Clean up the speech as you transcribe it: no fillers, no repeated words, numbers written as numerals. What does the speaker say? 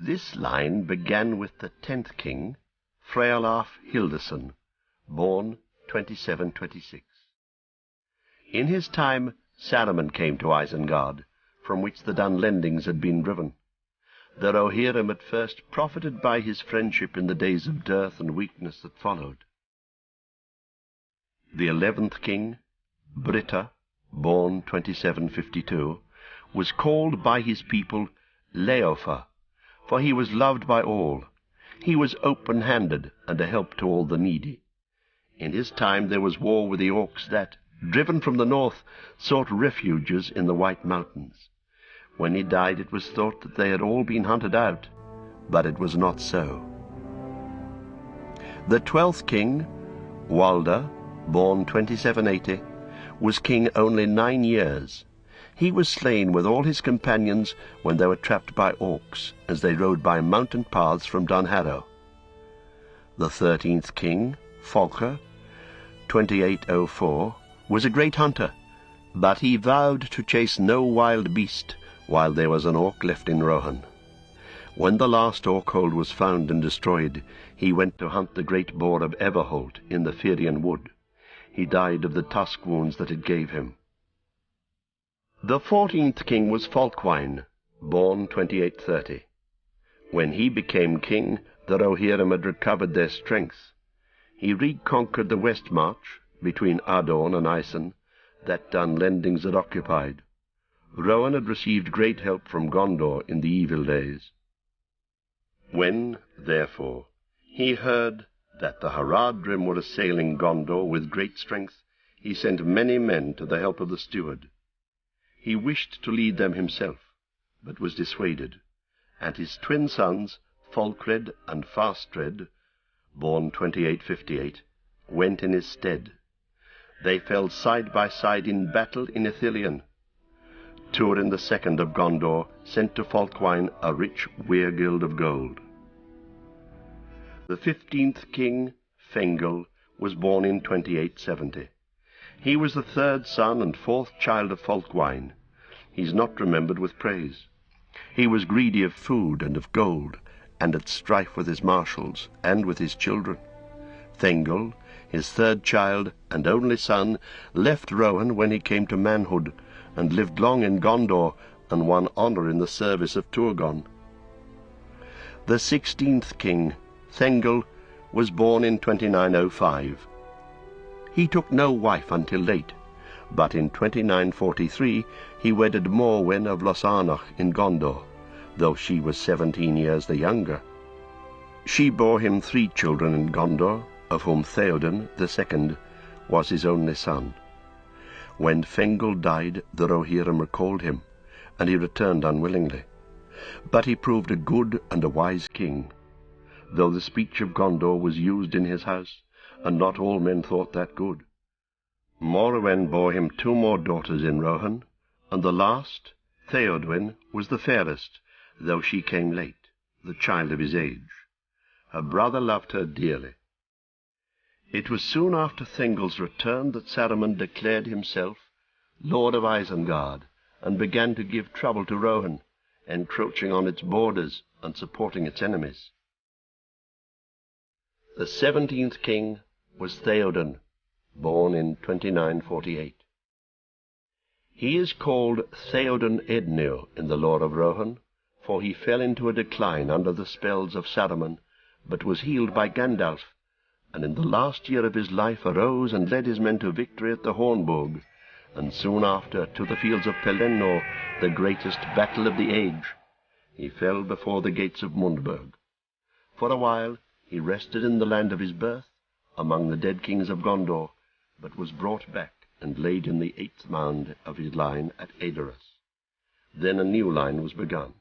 This line began with the 10th king, Freolaf Hildeson, born 2726. In his time, Saruman came to Isengard, from which the Dunlendings had been driven. The Rohirrim at first profited by his friendship in the days of dearth and weakness that followed. The 11th king, Britta, born 2752, was called by his people Leofa, for he was loved by all. He was open-handed and a help to all the needy. In his time there was war with the orcs that, driven from the north, sought refuges in the White Mountains. When he died, it was thought that they had all been hunted out, but it was not so. The 12th king, Walda, born 2780, was king only 9 years. He was slain with all his companions when they were trapped by orcs, as they rode by mountain paths from Dunharrow. The 13th king, Folker, 2804, was a great hunter, but he vowed to chase no wild beast while there was an orc left in Rohan. When the last orc-hold was found and destroyed, he went to hunt the great boar of Everholt in the Firian wood. He died of the tusk wounds that it gave him. The 14th king was Falkwine, born 2830. When he became king, the Rohirrim had recovered their strength. He reconquered the West March, between Adorn and Isen, that Dunlendings had occupied. Rohan had received great help from Gondor in the evil days. When, therefore, he heard that the Haradrim were assailing Gondor with great strength, he sent many men to the help of the steward. He wished to lead them himself, but was dissuaded, and his twin sons, Falkred and Fastred, born 2858, went in his stead. They fell side by side in battle in Ithilien. Turin II of Gondor sent to Falkwine a rich weirgild of gold. The 15th king, Fengel, was born in 2870. He was the 3rd son and 4th child of Falkwine. He is not remembered with praise. He was greedy of food and of gold, and at strife with his marshals and with his children. Thengel, his 3rd child and only son, left Rohan when he came to manhood, and lived long in Gondor, and won honour in the service of Turgon. The 16th king, Thengel, was born in 2905. He took no wife until late, but in 2943 he wedded Morwen of Losanach in Gondor, though she was 17 years the younger. She bore him 3 children in Gondor, of whom Theoden II was his only son. When Fengel died, the Rohirrim recalled him, and he returned unwillingly. But he proved a good and a wise king, though the speech of Gondor was used in his house, and not all men thought that good. Morwen bore him 2 more daughters in Rohan, and the last, Theodwyn, was the fairest, though she came late, the child of his age. Her brother loved her dearly. It was soon after Thengel's return that Saruman declared himself Lord of Isengard, and began to give trouble to Rohan, encroaching on its borders and supporting its enemies. The 17th king was Theoden, born in 2948. He is called Theoden Ednir in the lore of Rohan, for he fell into a decline under the spells of Saruman, but was healed by Gandalf, and in the last year of his life arose and led his men to victory at the Hornburg, and soon after to the fields of Pelennor, the greatest battle of the age. He fell before the gates of Mundburg. For a while he rested in the land of his birth, among the dead kings of Gondor, but was brought back and laid in the 8th mound of his line at Edoras. Then a new line was begun.